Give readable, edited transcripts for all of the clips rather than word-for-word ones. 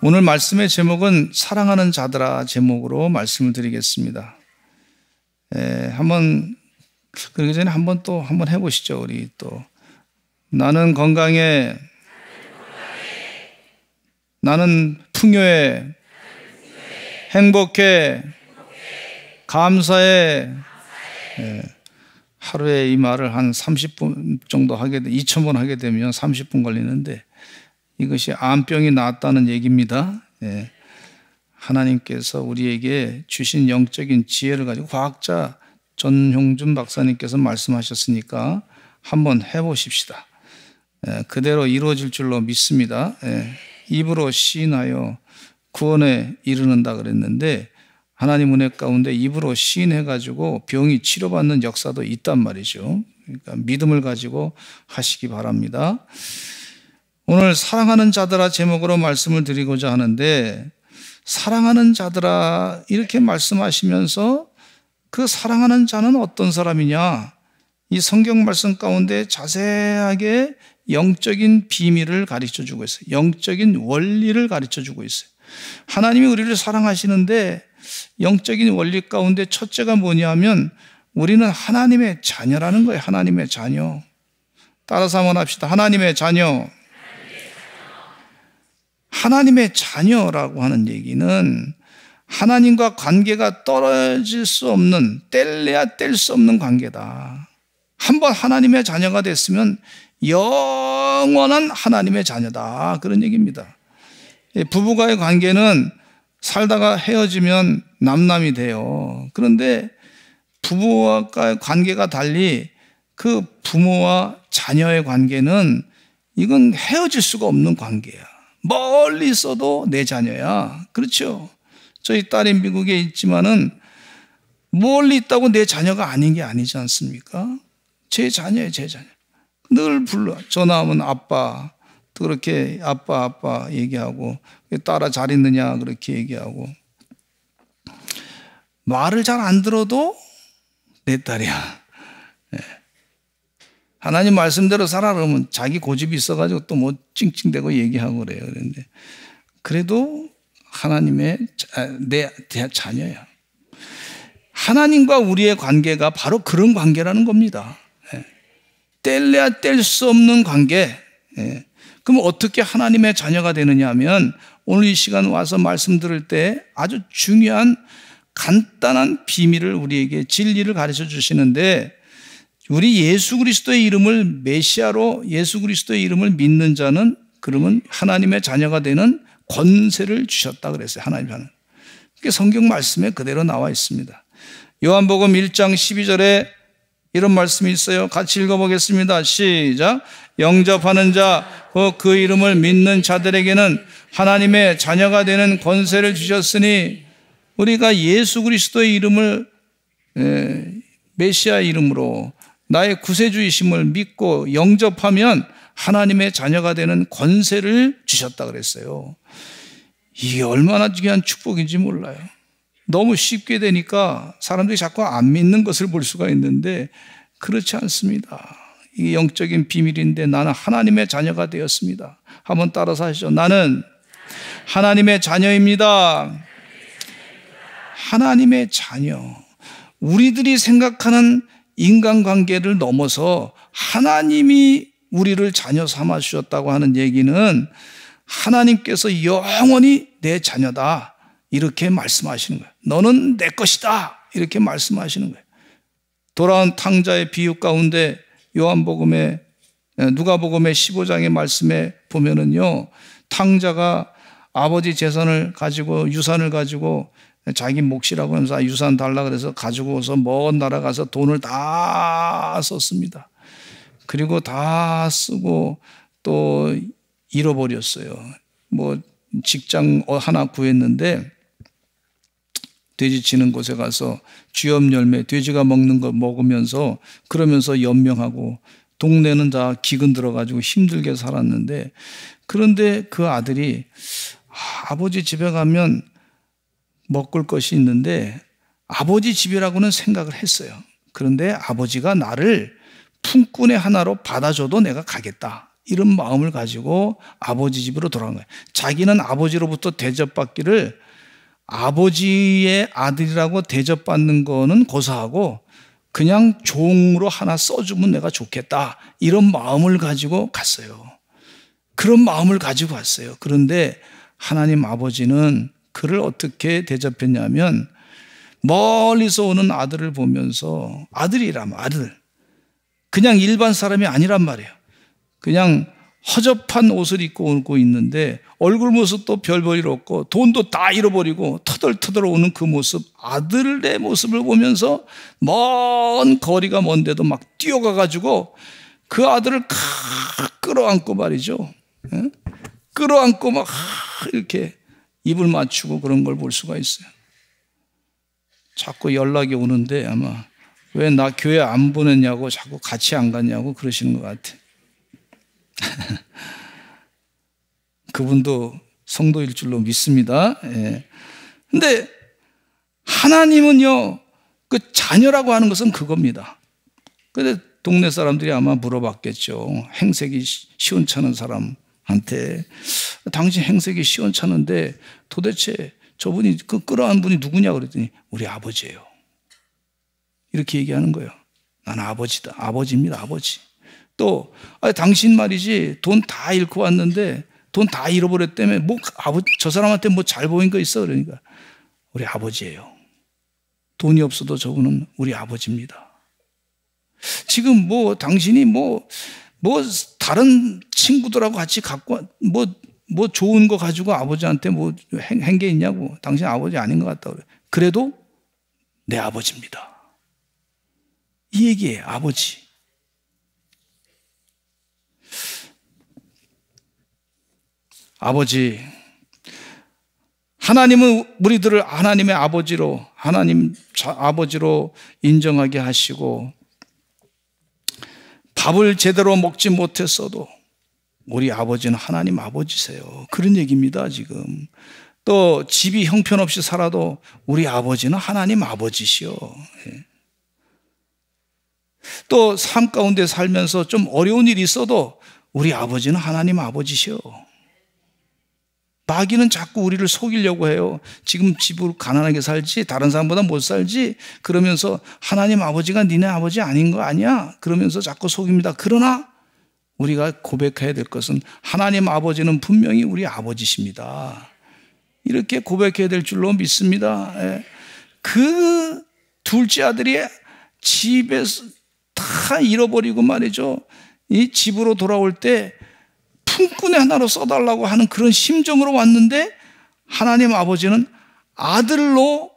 오늘 말씀의 제목은 사랑하는 자들아 제목으로 말씀을 드리겠습니다. 그러기 전에 한번 해보시죠. 우리 또 나는 건강해, 나는 풍요해, 행복해, 감사해. 하루에 이 말을 한 30분 정도 2000번 하게 되면 30분 걸리는데 이것이 암병이 낫다는 얘기입니다. 하나님께서 우리에게 주신 영적인 지혜를 가지고 과학자 전형준 박사님께서 말씀하셨으니까 한번 해보십시다. 그대로 이루어질 줄로 믿습니다. 입으로 시인하여 구원에 이르는다 그랬는데 하나님 은혜 가운데 입으로 시인해가지고 병이 치료받는 역사도 있단 말이죠. 그러니까 믿음을 가지고 하시기 바랍니다. 오늘 사랑하는 자들아 제목으로 말씀을 드리고자 하는데, 사랑하는 자들아 이렇게 말씀하시면서 그 사랑하는 자는 어떤 사람이냐, 이 성경 말씀 가운데 자세하게 영적인 비밀을 가르쳐주고 있어요. 영적인 원리를 가르쳐주고 있어요. 하나님이 우리를 사랑하시는데 영적인 원리 가운데 첫째가 뭐냐면 우리는 하나님의 자녀라는 거예요. 하나님의 자녀. 따라서 한번 합시다. 하나님의 자녀. 하나님의 자녀라고 하는 얘기는 하나님과 관계가 떨어질 수 없는, 뗄래야 뗄 수 없는 관계다. 한번 하나님의 자녀가 됐으면 영원한 하나님의 자녀다, 그런 얘기입니다. 부부가의 관계는 살다가 헤어지면 남남이 돼요. 그런데 부부와의 관계가 달리 그 부모와 자녀의 관계는 이건 헤어질 수가 없는 관계야. 멀리 있어도 내 자녀야. 그렇죠? 저희 딸이 미국에 있지만은 멀리 있다고 내 자녀가 아닌 게 아니지 않습니까? 제 자녀예요, 제 자녀. 늘 불러. 전화하면 아빠. 또 그렇게 아빠 얘기하고, 딸아 잘 있느냐 그렇게 얘기하고. 말을 잘 안 들어도 내 딸이야. 하나님 말씀대로 살아 그러면 자기 고집이 있어가지고 또 뭐 찡찡대고 얘기하고 그래요. 그런데 그래도 하나님의 내 자녀야. 하나님과 우리의 관계가 바로 그런 관계라는 겁니다. 뗄래야 뗄 수 없는 관계. 그럼 어떻게 하나님의 자녀가 되느냐 하면 오늘 이 시간 와서 말씀 들을 때 아주 중요한 간단한 비밀을 우리에게 진리를 가르쳐 주시는데, 우리 예수 그리스도의 이름을 메시아로 예수 그리스도의 이름을 믿는 자는 그러면 하나님의 자녀가 되는 권세를 주셨다 그랬어요. 하나님은. 그게 성경 말씀에 그대로 나와 있습니다. 요한복음 1장 12절에 이런 말씀이 있어요. 같이 읽어보겠습니다. 시작. 영접하는 자, 그 이름을 믿는 자들에게는 하나님의 자녀가 되는 권세를 주셨으니, 우리가 예수 그리스도의 이름을 메시아 이름으로 나의 구세주이심을 믿고 영접하면 하나님의 자녀가 되는 권세를 주셨다 그랬어요. 이게 얼마나 귀한 축복인지 몰라요. 너무 쉽게 되니까 사람들이 자꾸 안 믿는 것을 볼 수가 있는데 그렇지 않습니다. 이게 영적인 비밀인데 나는 하나님의 자녀가 되었습니다. 한번 따라서 하시죠. 나는 하나님의 자녀입니다. 하나님의 자녀. 우리들이 생각하는 인간관계를 넘어서 하나님이 우리를 자녀 삼아 주셨다고 하는 얘기는 하나님께서 영원히 내 자녀다 이렇게 말씀하시는 거예요. 너는 내 것이다 이렇게 말씀하시는 거예요. 돌아온 탕자의 비유 가운데 누가복음의 15장의 말씀에 보면은요, 탕자가 아버지 재산을 가지고 유산을 가지고 자기 몫이라고 하면서 유산 달라 그래서 가지고서 먼 나라 가서 돈을 다 썼습니다. 그리고 다 쓰고 또 잃어버렸어요. 뭐 직장 하나 구했는데 돼지 치는 곳에 가서 쥐염 열매, 돼지가 먹는 거 먹으면서 그러면서 연명하고 동네는 다 기근 들어가지고 힘들게 살았는데, 그런데 그 아들이 아버지 집에 가면 먹을 것이 있는데 아버지 집이라고는 생각을 했어요. 그런데 아버지가 나를 품꾼의 하나로 받아줘도 내가 가겠다 이런 마음을 가지고 아버지 집으로 돌아간 거예요. 자기는 아버지로부터 대접받기를 아버지의 아들이라고 대접받는 거는 고사하고 그냥 종으로 하나 써주면 내가 좋겠다, 이런 마음을 가지고 갔어요. 그런 마음을 가지고 왔어요. 그런데 하나님 아버지는 그를 어떻게 대접했냐면 멀리서 오는 아들을 보면서, 아들이라면 아들, 그냥 일반 사람이 아니란 말이에요. 그냥 허접한 옷을 입고 오고 있는데 얼굴 모습도 별 볼 일 없고 돈도 다 잃어버리고 터덜터덜 오는 그 모습, 아들의 모습을 보면서 먼 거리가 먼데도 막 뛰어가가지고 그 아들을 끌어안고 말이죠. 끌어안고 막 이렇게 입을 맞추고 그런 걸 볼 수가 있어요. 자꾸 연락이 오는데 아마 왜 나 교회 안 보냈냐고, 자꾸 같이 안 갔냐고 그러시는 것 같아. 그분도 성도일 줄로 믿습니다. 예. 근데 하나님은요, 그 자녀라고 하는 것은 그겁니다. 근데 동네 사람들이 아마 물어봤겠죠. 행색이 시원찮은 사람한테, 당신 행색이 시원찮은데 도대체 저분이 그 끌어안 분이 누구냐 그랬더니 우리 아버지예요. 이렇게 얘기하는 거예요. 나는 아버지다. 아버지입니다. 아버지. 또 당신 말이지 돈 다 잃고 왔는데 돈 다 잃어버렸다며 뭐 저 사람한테 뭐 잘 보인 거 있어? 그러니까 우리 아버지예요. 돈이 없어도 저분은 우리 아버지입니다. 지금 뭐 당신이 뭐 다른 친구들하고 같이 갖고 뭐 좋은 거 가지고 아버지한테 뭐 한 게 있냐고. 당신 아버지 아닌 것 같다 그래. 그래도 내 아버지입니다. 이 얘기예요. 아버지. 아버지. 하나님은 우리들을 하나님의 아버지로, 하나님 아버지로 인정하게 하시고, 밥을 제대로 먹지 못했어도 우리 아버지는 하나님 아버지세요. 그런 얘기입니다, 지금. 또 집이 형편없이 살아도 우리 아버지는 하나님 아버지시요. 또 삶 가운데 살면서 좀 어려운 일이 있어도 우리 아버지는 하나님 아버지시요. 마귀는 자꾸 우리를 속이려고 해요. 지금 집으로 가난하게 살지, 다른 사람보다 못 살지, 그러면서 하나님 아버지가 니네 아버지 아닌 거 아니야? 그러면서 자꾸 속입니다. 그러나 우리가 고백해야 될 것은 하나님 아버지는 분명히 우리 아버지십니다. 이렇게 고백해야 될 줄로 믿습니다. 그 둘째 아들이 집에서 다 잃어버리고 말이죠. 이 집으로 돌아올 때 품꾼에 하나로 써달라고 하는 그런 심정으로 왔는데 하나님 아버지는 아들로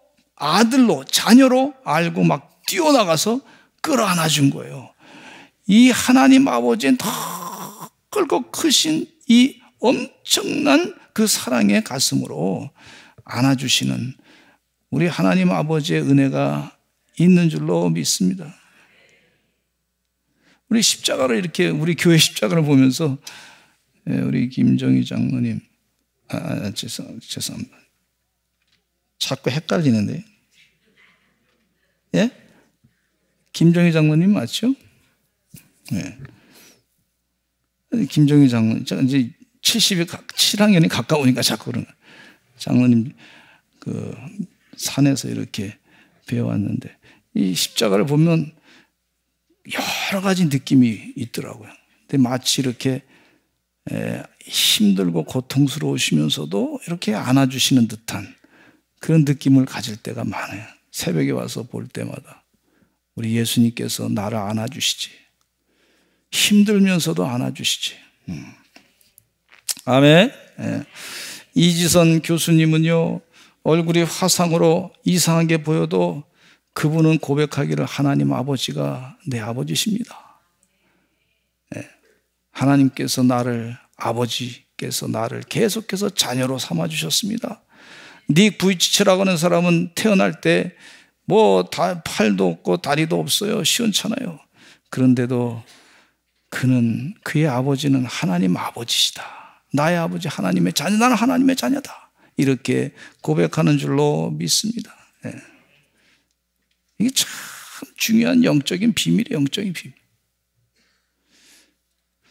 자녀로 알고 막 뛰어나가서 끌어안아 준 거예요. 이 하나님 아버지의 더 크고 크신 이 엄청난 그 사랑의 가슴으로 안아주시는 우리 하나님 아버지의 은혜가 있는 줄로 믿습니다. 우리 십자가를 이렇게, 우리 교회 십자가를 보면서 우리 김정희 장로님, 죄송합니다. 자꾸 헷갈리는데. 예? 김정희 장로님 맞죠? 네. 김정희 장로님, 이제 7학년이 가까우니까 자꾸 그러는 거예요. 장로님, 그, 산에서 이렇게 배워왔는데, 이 십자가를 보면 여러 가지 느낌이 있더라고요. 근데 마치 이렇게 힘들고 고통스러우시면서도 이렇게 안아주시는 듯한 그런 느낌을 가질 때가 많아요. 새벽에 와서 볼 때마다 우리 예수님께서 나를 안아주시지, 힘들면서도 안아주시지. 아멘. 이지선 교수님은요, 얼굴이 화상으로 이상하게 보여도 그분은 고백하기를 하나님 아버지가 내 아버지십니다. 하나님께서 아버지께서 나를 계속해서 자녀로 삼아주셨습니다. 닉 부이치치라고 하는 사람은 태어날 때 뭐 팔도 없고 다리도 없어요. 시원찮아요. 그런데도 그의 아버지는 하나님 아버지시다. 나의 아버지 하나님의 자녀, 나는 하나님의 자녀다. 이렇게 고백하는 줄로 믿습니다. 이게 참 중요한 영적인 비밀이에요. 영적인 비밀.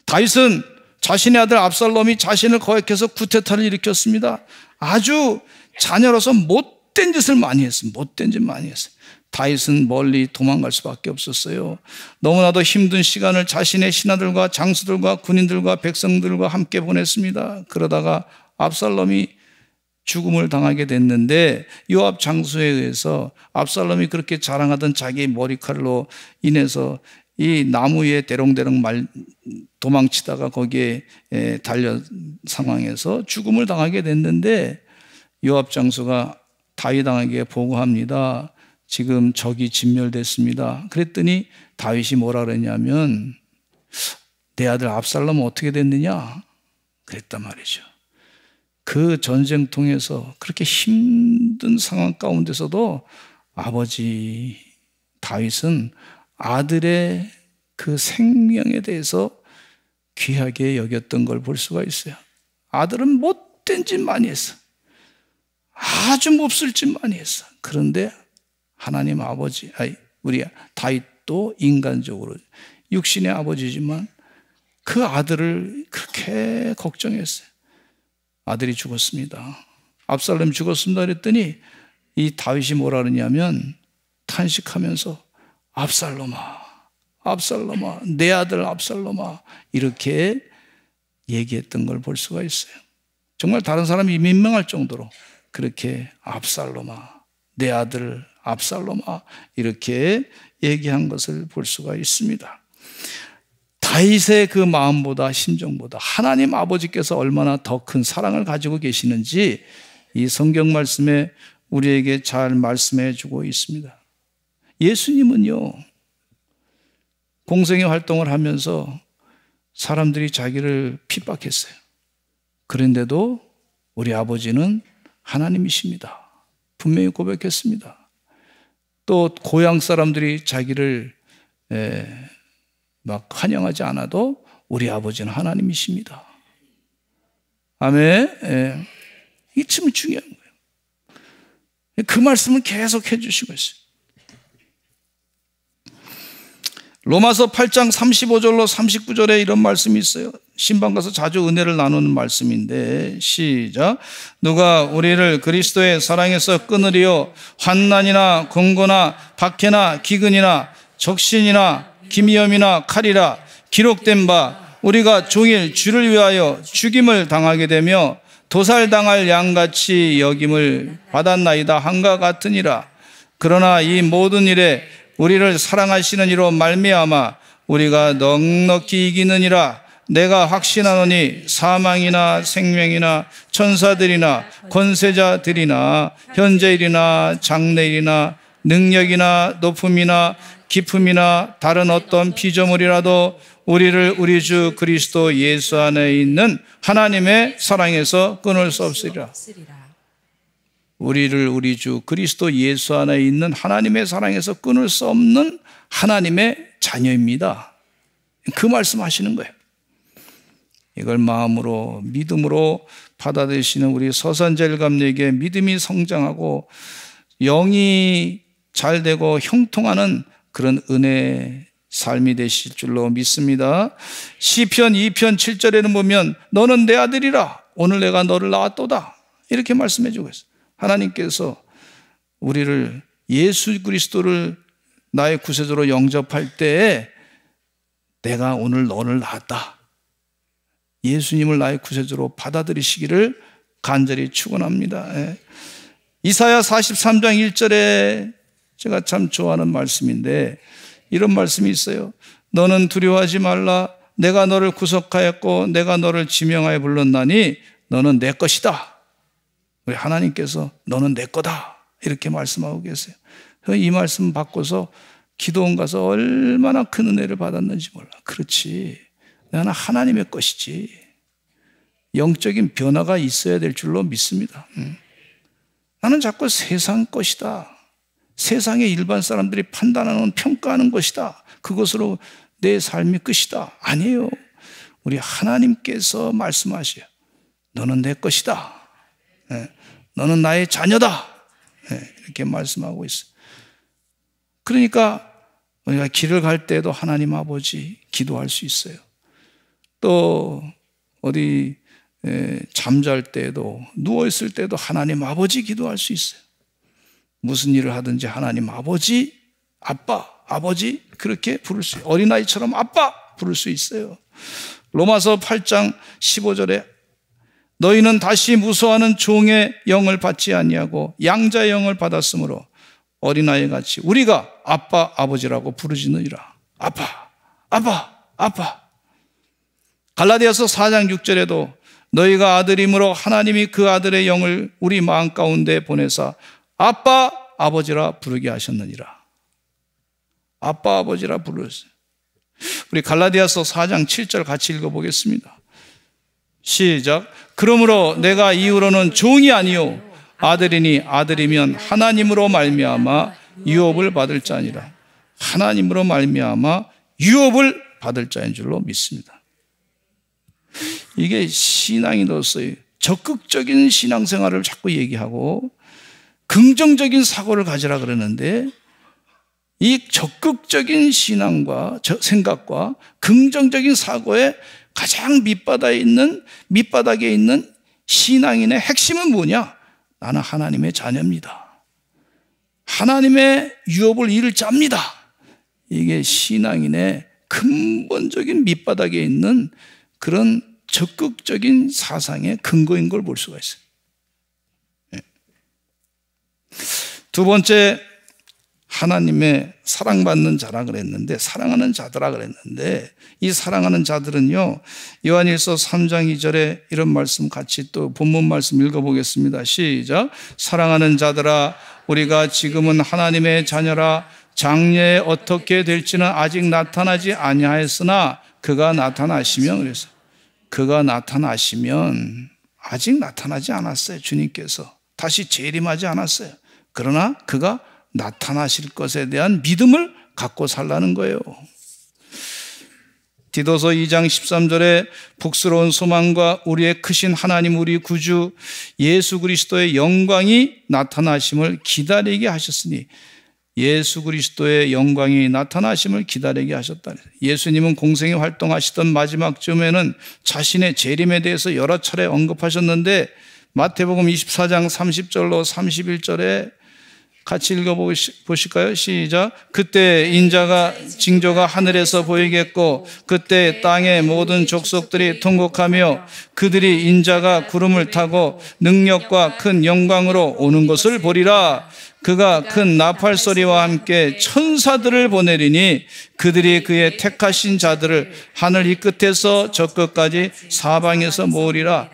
다윗은 자신의 아들 압살롬이 자신을 거역해서 쿠데타를 일으켰습니다. 아주 자녀로서 못된 짓을 많이 했어요. 못된 짓 많이 했어요. 다윗은 멀리 도망갈 수밖에 없었어요. 너무나도 힘든 시간을 자신의 신하들과 장수들과 군인들과 백성들과 함께 보냈습니다. 그러다가 압살롬이 죽음을 당하게 됐는데 요압 장수에 의해서 압살롬이 그렇게 자랑하던 자기의 머리칼로 인해서 이 나무 위에 대롱대롱 도망치다가 거기에 달려 상황에서 죽음을 당하게 됐는데 요압 장수가 다윗왕에게 보고합니다. 지금 적이 진멸됐습니다. 그랬더니 다윗이 뭐라 그랬냐면 내 아들 압살롬은 어떻게 됐느냐 그랬단 말이죠. 그 전쟁통에서 그렇게 힘든 상황 가운데서도 아버지 다윗은 아들의 그 생명에 대해서 귀하게 여겼던 걸 볼 수가 있어요. 아들은 못된 짓 많이 했어. 아주 몹쓸 짓 많이 했어. 그런데 하나님 아버지, 우리 다윗도 인간적으로 육신의 아버지지만 그 아들을 그렇게 걱정했어요. 아들이 죽었습니다. 압살롬이 죽었습니다. 그랬더니 이 다윗이 뭐라 그러냐면 탄식하면서 압살롬아, 압살롬아, 내 아들 압살롬아 이렇게 얘기했던 걸 볼 수가 있어요. 정말 다른 사람이 민망할 정도로 그렇게 압살롬아, 내 아들 압살롬아 이렇게 얘기한 것을 볼 수가 있습니다. 다윗의 그 마음보다 심정보다 하나님 아버지께서 얼마나 더 큰 사랑을 가지고 계시는지 이 성경 말씀에 우리에게 잘 말씀해 주고 있습니다. 예수님은요, 공생의 활동을 하면서 사람들이 자기를 핍박했어요. 그런데도 우리 아버지는 하나님이십니다. 분명히 고백했습니다. 또 고향 사람들이 자기를 막 환영하지 않아도 우리 아버지는 하나님이십니다. 아멘. 이게 참 중요한 거예요. 그 말씀을 계속 해주시고 있어요. 로마서 8장 35절로 39절에 이런 말씀이 있어요. 신방 가서 자주 은혜를 나누는 말씀인데 시작. 누가 우리를 그리스도의 사랑에서 끊으리요 환난이나 공고나 박해나 기근이나 적신이나 기미염이나 칼이라 기록된 바 우리가 종일 주를 위하여 죽임을 당하게 되며 도살당할 양같이 여김을 받았나이다 한과 같으니라. 그러나 이 모든 일에 우리를 사랑하시는 이로 말미암아 우리가 넉넉히 이기느니라. 내가 확신하노니 사망이나 생명이나 천사들이나 권세자들이나 현재일이나 장래일이나 능력이나 높음이나 기품이나 다른 어떤 피조물이라도 우리를 우리 주 그리스도 예수 안에 있는 하나님의 사랑에서 끊을 수 없으리라. 우리를 우리 주 그리스도 예수 안에 있는 하나님의 사랑에서 끊을 수 없는 하나님의 자녀입니다. 그 말씀하시는 거예요. 이걸 마음으로 믿음으로 받아들이시는 우리 서산제일감리에게 믿음이 성장하고 영이 잘 되고 형통하는 그런 은혜의 삶이 되실 줄로 믿습니다. 시편 2편 7절에는 보면 너는 내 아들이라 오늘 내가 너를 낳았도다 이렇게 말씀해 주고 있어요. 하나님께서 우리를 예수 그리스도를 나의 구세주로 영접할 때에 내가 오늘 너를 낳았다. 예수님을 나의 구세주로 받아들이시기를 간절히 축원합니다. 이사야 43장 1절에 제가 참 좋아하는 말씀인데 이런 말씀이 있어요. 너는 두려워하지 말라. 내가 너를 구속하였고 내가 너를 지명하여 불렀나니 너는 내 것이다. 우리 하나님께서 너는 내 거다 이렇게 말씀하고 계세요. 이 말씀 받고서 기도원 가서 얼마나 큰 은혜를 받았는지 몰라. 그렇지, 나는 하나님의 것이지. 영적인 변화가 있어야 될 줄로 믿습니다. 나는 자꾸 세상 것이다, 세상의 일반 사람들이 판단하는 평가하는 것이다, 그것으로 내 삶이 끝이다. 아니에요. 우리 하나님께서 말씀하셔요. 너는 내 것이다. 너는 나의 자녀다. 이렇게 말씀하고 있어요. 그러니까 우리가 길을 갈 때도 하나님 아버지 기도할 수 있어요. 또 어디 잠잘 때도 누워있을 때도 하나님 아버지 기도할 수 있어요. 무슨 일을 하든지 하나님 아버지, 아빠, 아버지 그렇게 부를 수 있어요. 어린아이처럼 아빠 부를 수 있어요. 로마서 8장 15절에 너희는 다시 무수하는 종의 영을 받지 아니하고 양자의 영을 받았으므로 어린아이같이 우리가 아빠, 아버지라고 부르짖느니라. 아빠, 아빠, 아빠. 갈라디아서 4장 6절에도 너희가 아들임으로 하나님이 그 아들의 영을 우리 마음 가운데 보내사 아빠, 아버지라 부르게 하셨느니라. 아빠, 아버지라 부르셨어요. 우리 갈라디아서 4장 7절 같이 읽어보겠습니다. 시작. 그러므로 내가 이후로는 종이 아니요 아들이니 아들이면 하나님으로 말미암아 유업을 받을 자니라. 하나님으로 말미암아 유업을 받을 자인 줄로 믿습니다. 이게 신앙인으로서 적극적인 신앙생활을 자꾸 얘기하고 긍정적인 사고를 가지라 그러는데 이 적극적인 신앙과 생각과 긍정적인 사고의 가장 밑바닥에 있는 신앙인의 핵심은 뭐냐? 나는 하나님의 자녀입니다. 하나님의 유업을 이룰 자입니다. 이게 신앙인의 근본적인 밑바닥에 있는 그런 적극적인 사상의 근거인 걸 볼 수가 있어요. 두 번째, 하나님의 사랑받는 자라 그랬는데, 사랑하는 자들아 그랬는데, 이 사랑하는 자들은요, 요한일서 3장 2절에 이런 말씀 같이 또 본문 말씀 읽어보겠습니다. 시작. 사랑하는 자들아, 우리가 지금은 하나님의 자녀라. 장래에 어떻게 될지는 아직 나타나지 아니하였으나 그가 나타나시면, 그래서 그가 나타나시면, 아직 나타나지 않았어요. 주님께서 다시 재림하지 않았어요. 그러나 그가 나타나실 것에 대한 믿음을 갖고 살라는 거예요. 디도서 2장 13절에 복스러운 소망과 우리의 크신 하나님 우리 구주 예수 그리스도의 영광이 나타나심을 기다리게 하셨으니, 예수 그리스도의 영광이 나타나심을 기다리게 하셨다. 예수님은 공생에 활동하시던 마지막 쯤에는 자신의 재림에 대해서 여러 차례 언급하셨는데, 마태복음 24장 30절로 31절에 같이 읽어보실까요? 시작. 그때 인자가 징조가 하늘에서 보이겠고 그때 땅의 모든 족속들이 통곡하며 그들이 인자가 구름을 타고 능력과 큰 영광으로 오는 것을 보리라. 그가 큰 나팔 소리와 함께 천사들을 보내리니 그들이 그의 택하신 자들을 하늘 이 끝에서 저 끝까지 사방에서 모으리라.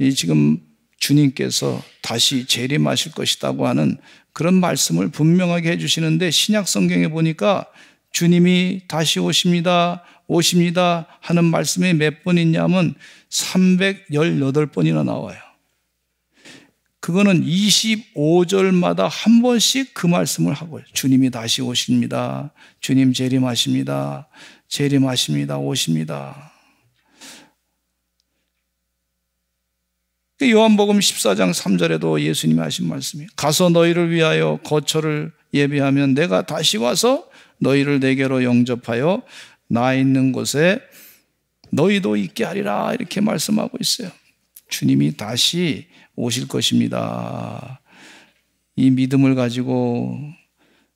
이 지금 주님께서 다시 재림하실 것이라고 하는 그런 말씀을 분명하게 해주시는데, 신약 성경에 보니까 주님이 다시 오십니다 하는 말씀이 몇 번 있냐면 318번이나 나와요. 그거는 25절마다 한 번씩 그 말씀을 하고요. 주님이 다시 오십니다. 주님 재림하십니다. 재림하십니다. 오십니다. 요한복음 14장 3절에도 예수님이 하신 말씀이, 가서 너희를 위하여 거처를 예비하면 내가 다시 와서 너희를 내게로 영접하여 나 있는 곳에 너희도 있게 하리라, 이렇게 말씀하고 있어요. 주님이 다시 오실 것입니다. 이 믿음을 가지고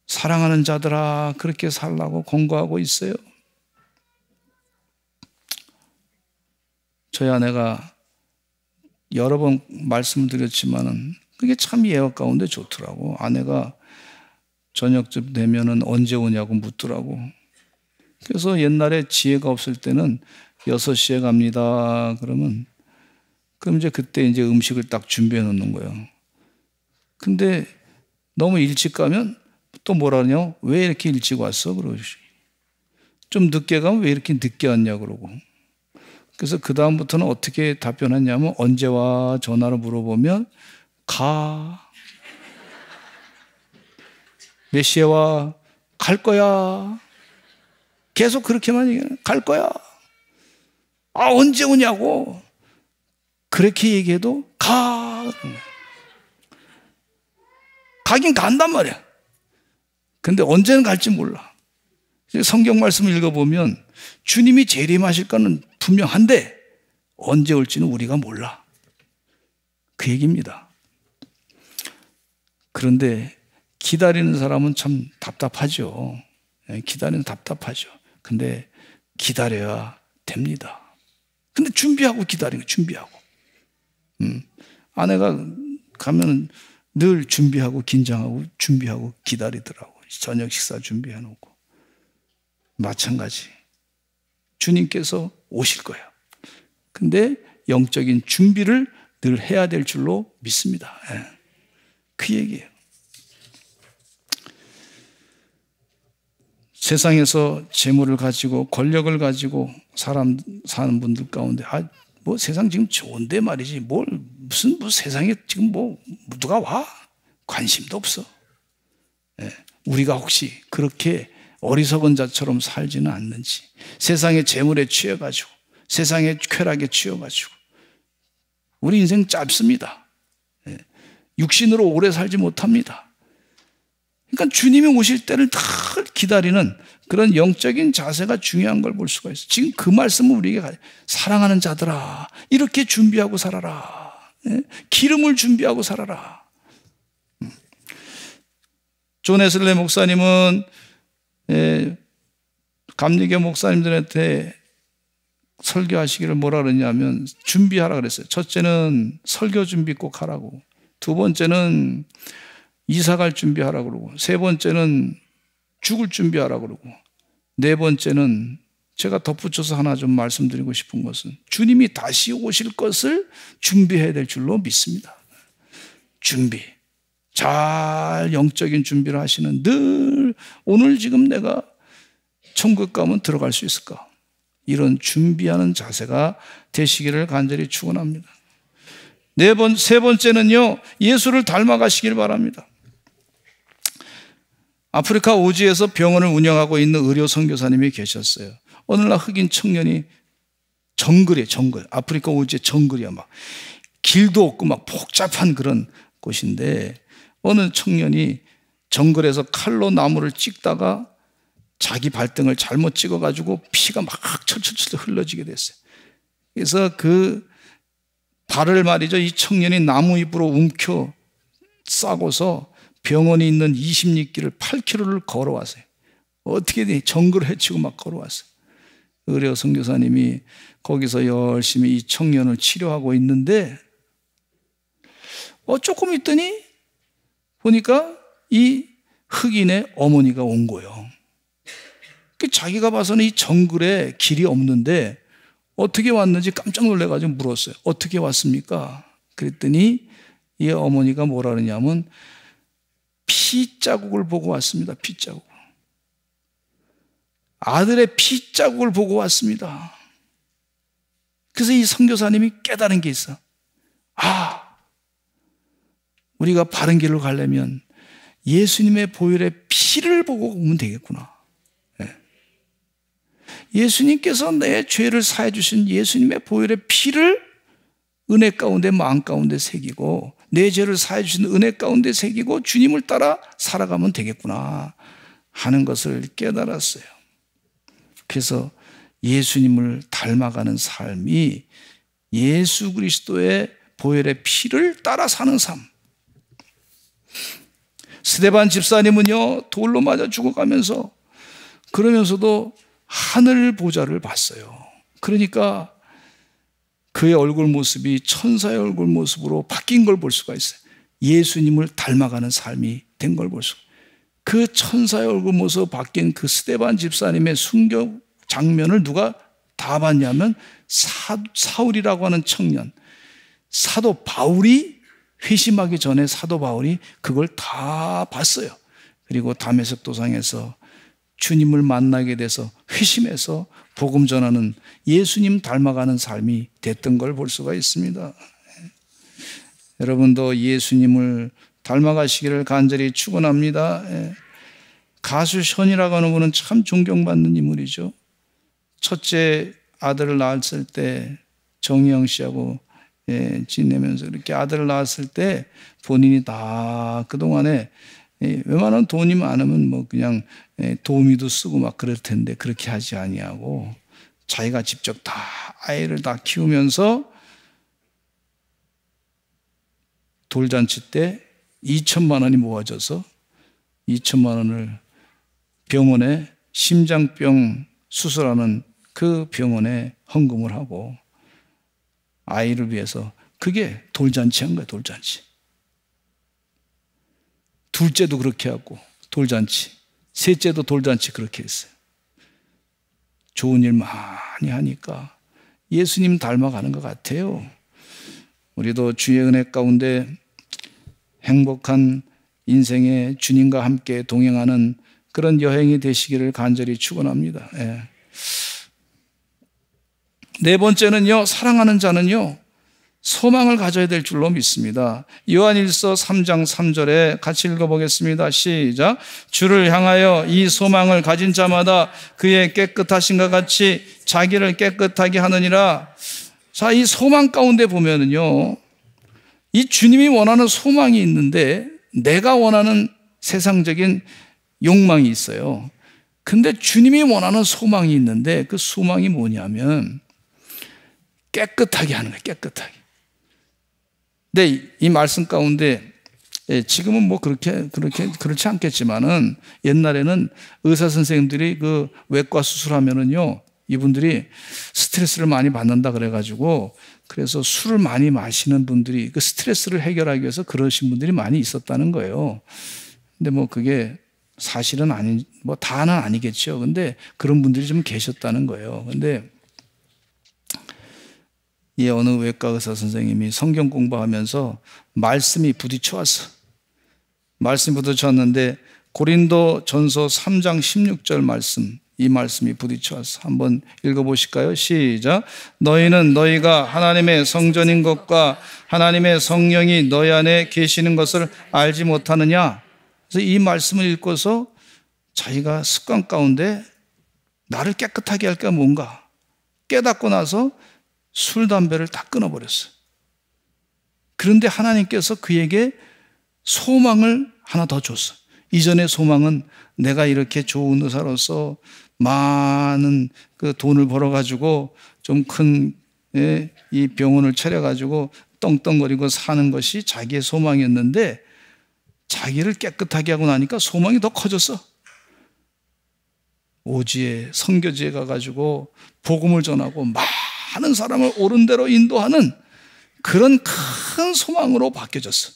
사랑하는 자들아 그렇게 살라고 권고하고 있어요. 저희 아내가 여러 번 말씀드렸지만은 그게 참 예화 가운데 좋더라고. 아내가 저녁쯤 되면은 언제 오냐고 묻더라고. 그래서 옛날에 지혜가 없을 때는 6시에 갑니다. 그럼 이제 그때 이제 음식을 딱 준비해 놓는 거예요. 근데 너무 일찍 가면 또 뭐라 그러냐? 왜 이렇게 일찍 왔어? 그러시. 좀 늦게 가면 왜 이렇게 늦게 왔냐 그러고. 그래서 그 다음부터는 어떻게 답변했냐면, 언제 와? 전화로 물어보면 가. 몇 시에 와? 갈 거야. 계속 그렇게만 얘기해. 갈 거야. 아, 언제 오냐고. 그렇게 얘기해도 가. 가긴 간단 말이야. 근데 언제는 갈지 몰라. 성경 말씀을 읽어보면 주님이 재림하실 거는 분명한데 언제 올지는 우리가 몰라. 그 얘기입니다. 그런데 기다리는 사람은 참 답답하죠. 기다리는 답답하죠. 근데 기다려야 됩니다. 근데 준비하고 기다리는 거, 준비하고. 아내가 가면 늘 준비하고 긴장하고 준비하고 기다리더라고. 저녁 식사 준비해 놓고. 마찬가지. 주님께서 오실 거예요. 근데 영적인 준비를 늘 해야 될 줄로 믿습니다. 그 얘기예요. 세상에서 재물을 가지고 권력을 가지고 사람 사는 분들 가운데 뭐 세상 지금 좋은데 말이지 무슨 세상에 지금 뭐 누가 와? 관심도 없어. 우리가 혹시 그렇게 어리석은 자처럼 살지는 않는지, 세상의 재물에 취해가지고 세상의 쾌락에 취해가지고 우리 인생 짧습니다. 육신으로 오래 살지 못합니다. 그러니까 주님이 오실 때를 다 기다리는 그런 영적인 자세가 중요한 걸 볼 수가 있어요. 지금 그 말씀을 우리에게 사랑하는 자들아, 이렇게 준비하고 살아라. 기름을 준비하고 살아라. 존 웨슬리 목사님은 감리교 목사님들한테 설교하시기를 뭐라 그러냐면 준비하라 그랬어요. 첫째는 설교 준비 꼭 하라고, 두 번째는 이사갈 준비하라고 그러고, 세 번째는 죽을 준비하라고 그러고, 네 번째는 제가 덧붙여서 하나 좀 말씀드리고 싶은 것은 주님이 다시 오실 것을 준비해야 될 줄로 믿습니다. 준비. 잘 영적인 준비를 하시는, 늘 오늘 지금 내가 천국 가면 들어갈 수 있을까? 이런 준비하는 자세가 되시기를 간절히 축원합니다. 세 번째는요, 예수를 닮아가시길 바랍니다. 아프리카 오지에서 병원을 운영하고 있는 의료 선교사님이 계셨어요. 어느 날 흑인 청년이 정글, 아프리카 오지의 정글이야. 막 길도 없고 막 복잡한 그런 곳인데, 어느 청년이 정글에서 칼로 나무를 찍다가 자기 발등을 잘못 찍어가지고 피가 막 철철철 흘러지게 됐어요. 그래서 그 발을 말이죠, 이 청년이 나무 잎으로 움켜 싸고서 병원이 있는 20리길을 8km를 걸어왔어요. 어떻게든 정글을 헤치고 막 걸어왔어요. 의료 선교사님이 거기서 열심히 이 청년을 치료하고 있는데, 조금 있더니 보니까 이 흑인의 어머니가 온 거예요. 자기가 봐서는 이 정글에 길이 없는데 어떻게 왔는지 깜짝 놀라가지고 물었어요. 어떻게 왔습니까? 그랬더니 이 어머니가 뭐라 그러냐면 피자국을 보고 왔습니다. 피자국. 아들의 피자국을 보고 왔습니다. 그래서 이 선교사님이 깨달은 게 있어. 우리가 바른 길로 가려면 예수님의 보혈의 피를 보고 오면 되겠구나. 예수님께서 내 죄를 사해 주신 예수님의 보혈의 피를 은혜 가운데, 마음 가운데 새기고, 내 죄를 사해 주신 은혜 가운데 새기고 주님을 따라 살아가면 되겠구나 하는 것을 깨달았어요. 그래서 예수님을 닮아가는 삶이 예수 그리스도의 보혈의 피를 따라 사는 삶. 스데반 집사님은요, 돌로 맞아 죽어가면서, 그러면서도 하늘 보좌를 봤어요. 그러니까 그의 얼굴 모습이 천사의 얼굴 모습으로 바뀐 걸 볼 수가 있어요. 예수님을 닮아가는 삶이 된 걸 볼 수가 있어요. 그 천사의 얼굴 모습 바뀐 그 스데반 집사님의 순교 장면을 누가 다 봤냐면 사울이라고 하는 청년, 사도 바울이, 회심하기 전에 사도 바울이 그걸 다 봤어요. 그리고 다메섹 도상에서 주님을 만나게 돼서 회심해서 복음 전하는, 예수님 닮아가는 삶이 됐던 걸 볼 수가 있습니다. 여러분도 예수님을 닮아가시기를 간절히 축원합니다. 가수 션이라고 하는 분은 참 존경받는 인물이죠. 첫째 아들을 낳았을 때 정희영 씨하고 지내면서 이렇게 아들을 낳았을 때 본인이 다 그동안에 웬만한 돈이 많으면 뭐 그냥 도우미도 쓰고 막 그럴 텐데 그렇게 하지 아니하고 자기가 직접 다 아이를 다 키우면서 돌잔치 때 2천만 원이 모아져서 2천만 원을 병원에 심장병 수술하는 그 병원에 헌금을 하고 아이를 위해서, 그게 돌잔치 한 거예요. 돌잔치. 둘째도 그렇게 하고 돌잔치, 셋째도 돌잔치 그렇게 했어요. 좋은 일 많이 하니까 예수님 닮아가는 것 같아요. 우리도 주의 은혜 가운데 행복한 인생에 주님과 함께 동행하는 그런 여행이 되시기를 간절히 축원합니다. 예. 네 번째는요, 사랑하는 자는요 소망을 가져야 될 줄로 믿습니다. 요한일서 3장 3절에 같이 읽어보겠습니다. 시작. 주를 향하여 이 소망을 가진 자마다 그의 깨끗하신과 같이 자기를 깨끗하게 하느니라. 자, 이 소망 가운데 보면은요, 이 주님이 원하는 소망이 있는데 내가 원하는 세상적인 욕망이 있어요. 근데 주님이 원하는 소망이 있는데 그 소망이 뭐냐면 깨끗하게 하는 거예요. 깨끗하게. 근데 이 말씀 가운데 지금은 뭐 그렇지 않겠지만은 옛날에는 의사 선생님들이 그 외과 수술하면은요, 이분들이 스트레스를 많이 받는다 그래가지고, 그래서 술을 많이 마시는 분들이 그 스트레스를 해결하기 위해서 그러신 분들이 많이 있었다는 거예요. 근데 뭐 그게 사실은 뭐 다는 아니겠죠. 근데 그런 분들이 좀 계셨다는 거예요. 근데 이 어느 외과 의사 선생님이 성경 공부하면서 말씀이 부딪혀왔어. 말씀이 부딪혔는데 고린도 전서 3장 16절 말씀, 이 말씀이 부딪혀왔어. 한번 읽어보실까요? 시작. 너희는 너희가 하나님의 성전인 것과 하나님의 성령이 너희 안에 계시는 것을 알지 못하느냐. 그래서 이 말씀을 읽고서 자기가 습관 가운데 나를 깨끗하게 할까 뭔가 깨닫고 나서 술, 담배를 다 끊어버렸어요. 그런데 하나님께서 그에게 소망을 하나 더 줬어요. 이전의 소망은 내가 이렇게 좋은 의사로서 많은 그 돈을 벌어가지고 좀 큰 이 병원을 차려가지고 떵떵거리고 사는 것이 자기의 소망이었는데 자기를 깨끗하게 하고 나니까 소망이 더 커졌어. 오지에 선교지에 가가지고 복음을 전하고 많은 사람을 옳은 대로 인도하는 그런 큰 소망으로 바뀌어졌어.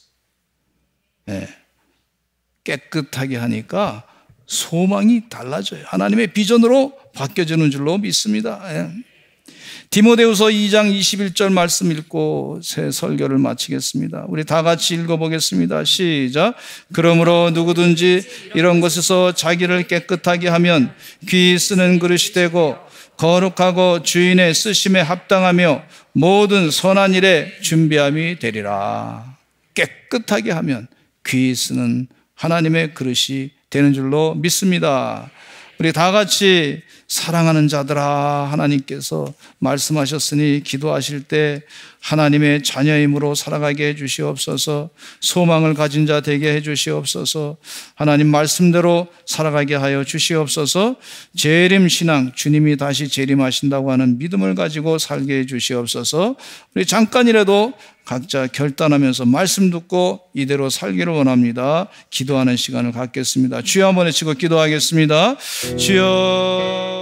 네. 깨끗하게 하니까 소망이 달라져요. 하나님의 비전으로 바뀌어지는 줄로 믿습니다. 네. 디모데후서 2장 21절 말씀 읽고 새 설교를 마치겠습니다. 우리 다 같이 읽어보겠습니다. 시작. 그러므로 누구든지 이런 것에서 자기를 깨끗하게 하면 귀 쓰는 그릇이 되고 거룩하고 주인의 쓰심에 합당하며 모든 선한 일에 준비함이 되리라. 깨끗하게 하면 귀 쓰는 하나님의 그릇이 되는 줄로 믿습니다. 우리 다 같이 사랑하는 자들아, 하나님께서 말씀하셨으니 기도하실 때 하나님의 자녀임으로 살아가게 해주시옵소서. 소망을 가진 자 되게 해주시옵소서. 하나님 말씀대로 살아가게 하여 주시옵소서. 재림신앙, 주님이 다시 재림하신다고 하는 믿음을 가지고 살게 해주시옵소서. 우리 잠깐이라도 각자 결단하면서 말씀 듣고 이대로 살기를 원합니다. 기도하는 시간을 갖겠습니다. 주여 한번 외치고 기도하겠습니다. 주여